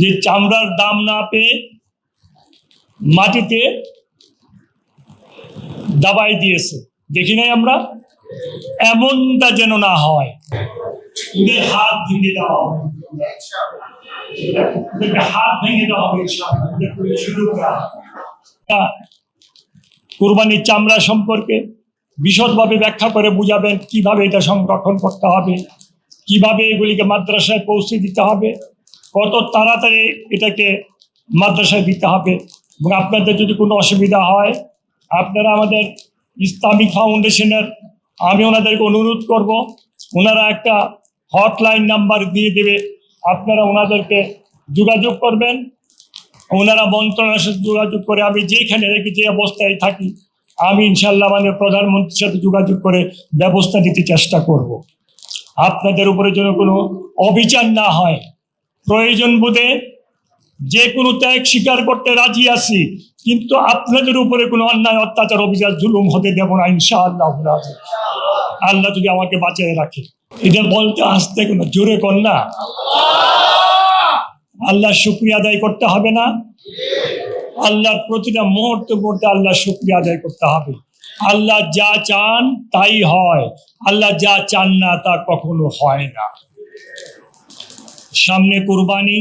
যে চামড়ার দাম না পেয়ে মাটিতে দাবাই দিয়েছে, দেখি নাই আমরা? এমনটা যেন না হয়। ওদের হাত ভেঙে দেওয়া হবে, হাত ভেঙে দেওয়া হবে। কুরবানির চামড়া সম্পর্কে বিশদভাবে ব্যাখ্যা করে বুঝাবেন কিভাবে এটা সংরক্ষণ করতে হবে, কিভাবে এগুলিকে মাদ্রাসায় পৌঁছে দিতে হবে, কত তাড়াতাড়ি এটাকে মাদ্রাসায় দিতে হবে। এবং আপনাদের যদি কোনো অসুবিধা হয়, আপনারা আমাদের ইসলামিক ফাউন্ডেশনের, আমি ওনাদেরকে অনুরোধ করব, ওনারা একটা হটলাইন নাম্বার দিয়ে দেবে, আপনারা ওনাদেরকে যোগাযোগ করবেন। ওনারা মন্ত্রণালয়ের সাথে যোগাযোগ করে, আমি যেখানে রেখে যে অবস্থায় থাকি, আমি ইনশাল্লাহ আমাদের প্রধানমন্ত্রীর সাথে যোগাযোগ করে ব্যবস্থা নিতে চেষ্টা করব। আপনাদের উপরে যেন কোনো অবিচার না হয়। প্রয়োজন বোধে যে কোনো ত্যাগ স্বীকার করতে রাজি আছি, কিন্তু আপনাদের উপরে কোনো অন্যায়, অত্যাচার, অবিচার, জুলুম হতে দেব না ইনশাআল্লাহ। আল্লাহ যদি আমাকে বাঁচিয়ে রাখে। এটা বলতে আসতে কোনো জোরে কর না। আল্লাহর শুকরিয়া আদায় করতে হবে না? আল্লাহর প্রতিটা মুহূর্তে আল্লাহর শুকরিয়া আদায় করতে হবে। আল্লাহ যা চান তাই হয়, আল্লাহ যা চান না তা কখনো হয় না। সামনে কুরবানি,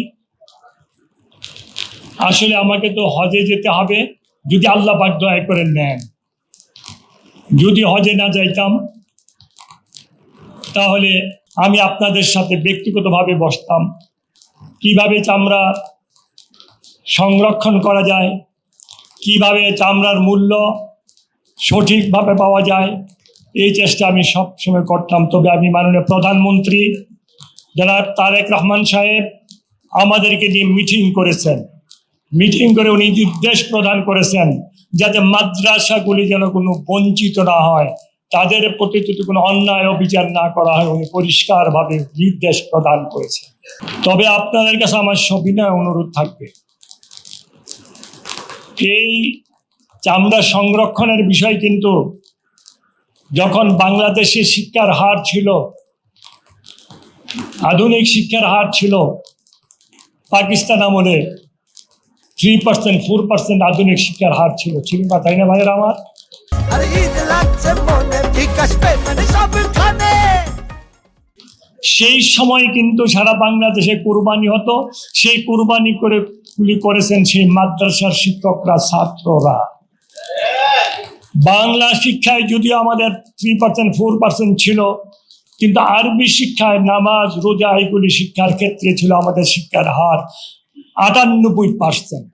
আসলে আমাকে তো হজে যেতে হবে যদি আল্লাহ পাক দয়া করে নেন। যদি হজে না যাইতাম তাহলে আমি আপনাদের সাথে ব্যক্তিগতভাবে বসতাম, কিভাবে চামড়া সংরক্ষণ করা যায়, কিভাবে চামড়ার মূল্য সঠিকভাবে পাওয়া যায়, এই চেষ্টা আমি সবসময় করতাম। তবে আমি মাননীয় প্রধানমন্ত্রী জনাব তারেক রহমান সাহেব আমাদেরকে নিয়ে মিটিং করেছেন। মিটিং করে উনি নির্দেশ প্রদান করেছেন যাতে মাদ্রাসাগুলি যেন কোনো বঞ্চিত না হয়, তাদের প্রতি যদি কোনো অন্যায় অবিচার না করা হয়, উনি পরিষ্কারভাবে নির্দেশ প্রদান করেছেন। তবে আপনাদের কাছে আমার সবিনয় অনুরোধ থাকবে, এই চামড়া সংরক্ষণের বিষয় কিন্তু যখন বাংলাদেশে শিক্ষার হার ছিল, আধুনিক শিক্ষার হার ছিল পাকিস্তান আমলে 3%, 4% আধুনিক শিক্ষার হার ছিল না, তাই না ভাইয়েরা আমার? সেই সময় কিন্তু সারা বাংলাদেশে কুরবানি হতো। সেই কুরবানি করেছেন সেই মাদ্রাসার শিক্ষকরা, ছাত্ররা। বাংলা শিক্ষায় যদিও আমাদের 3%, 4% ছিল, কিন্তু আরবি শিক্ষায়, নামাজ, রোজা, এগুলি শিক্ষার ক্ষেত্রে ছিল আমাদের শিক্ষার হার 98%।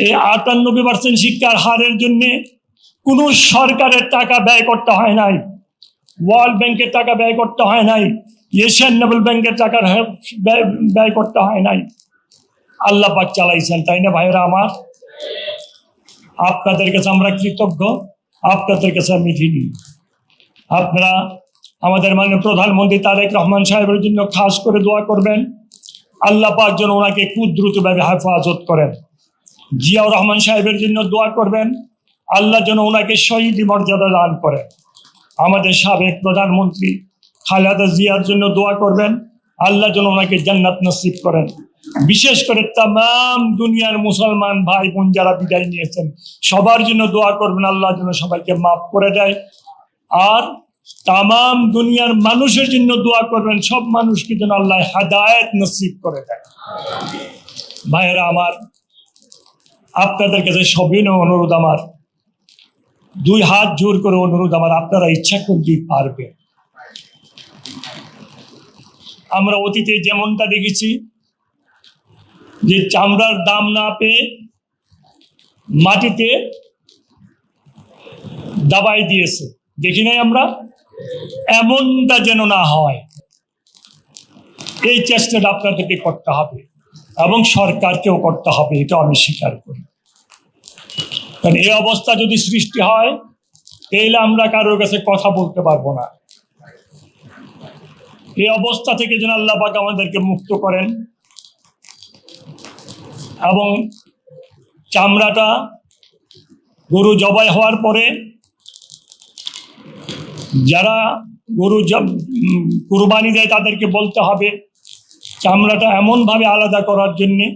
এই 98% শিক্ষার হারের জন্য কোনো সরকারের টাকা ব্যয় করতে হয় নাই, ওয়ার্ল্ড ব্যাংকের টাকা ব্যয় করতে হয় নাই, এশিয়ান নেভেল ব্যাংকের টাকা ব্যয় করতে হয় নাই, আল্লাহ পাক চালাইছেন, তাই না ভাইয়েরা আমার? আপনাদের কাছে আমরা কৃতজ্ঞ, আপনাদের কাছে আমি ঋণী। আপনারা আমাদের মাননীয় প্রধানমন্ত্রী তারেক রহমান সাহেবের জন্য খাস করে দোয়া করবেন, আল্লাহ পাক যেন ওনাকে কুদরতভাবে হেফাজত করেন। জিয়াউর রহমান সাহেবের জন্য দোয়া করবেন, আল্লাহ যেন ওনাকে শহীদ মর্যাদা দান করেন। আমাদের সাবেক প্রধানমন্ত্রী খালেদা জিয়ার জন্য দোয়া করবেন, আল্লাহ যেন ওনাকে জান্নাত নসিব করেন। বিশেষ করে তাম দুনিয়ার মুসলমান ভাই বোন যারা বিদায় নিয়েছেন, সবার জন্য দোয়া করবেন, আল্লাহ যেন সবাইকে মাফ করে দেয়। আর তাম দুনিয়ার মানুষের জন্য দোয়া করবেন, সব মানুষকে যেন আল্লাহ হেদায়েত নসিব করে দেয়। ভাইয়েরা আমার, আপনাদের কাছে সবিনয় অনুরোধ আমার, 2 হাত জোর করে অনুরোধ আমার, আপনারা ইচ্ছা করলেই পারবেন। আমরা অতীতে যেমনটা দেখেছি যে চামড়ার দাম না পেয়ে মাটিতে দাবাই দিয়েছে, দেখি নাই আমরা? এমনটা যেন না হয়, এই চেষ্টাটা আপনাদেরকে করতে হবে এবং সরকারকেও করতে হবে, এটা আমি স্বীকার করি। কারণ এই অবস্থা যদি সৃষ্টি হয়, তাহলে আমরা কারোর কাছে কথা বলতে পারবো না। এই অবস্থা থেকে যেন আল্লাহ পাক আমাদেরকে মুক্ত করেন এবং চামড়াটা গরু জবাই হওয়ার পরে যারা গরু কুরবানি দেয় তাদেরকে বলতে হবে চামড়াটা এমনভাবে আলাদা করার জন্যে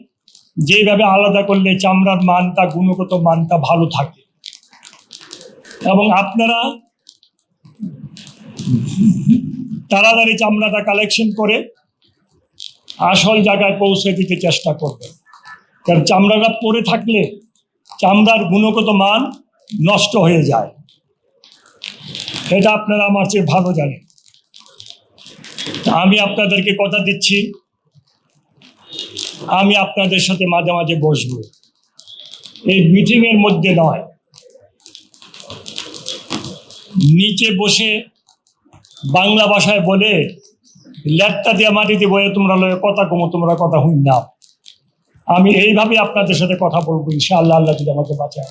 যেভাবে আলাদা করলে চামড়ার মানটা, গুণগত মানটা ভালো থাকে। এবং আপনারা তাড়াতাড়ি চামড়াটা কালেকশন করে আসল জায়গায় পৌঁছে দিতে চেষ্টা করবেন, কারণ চামড়াটা পরে থাকলে চামড়ার গুণগত মান নষ্ট হয়ে যায়। এটা আপনারা আমার চেয়ে ভালো জানেন। আমি আপনাদেরকে কথা দিচ্ছি, আমি আপনাদের সাথে মাঝে মাঝে বসবো, এই মিটিংয়ের মধ্যে নয়, নিচে বসে বাংলা ভাষায় বলে ল্যাটটা দিয়ে মাটিতে বয়ে তোমরা লয়ে কথা কমো, তোমরা কথা হই না। আমি এইভাবে আপনাদের সাথে কথা বলবো ইনশাআল্লাহ, আল্লাহ যদি আমাকে বাঁচায়।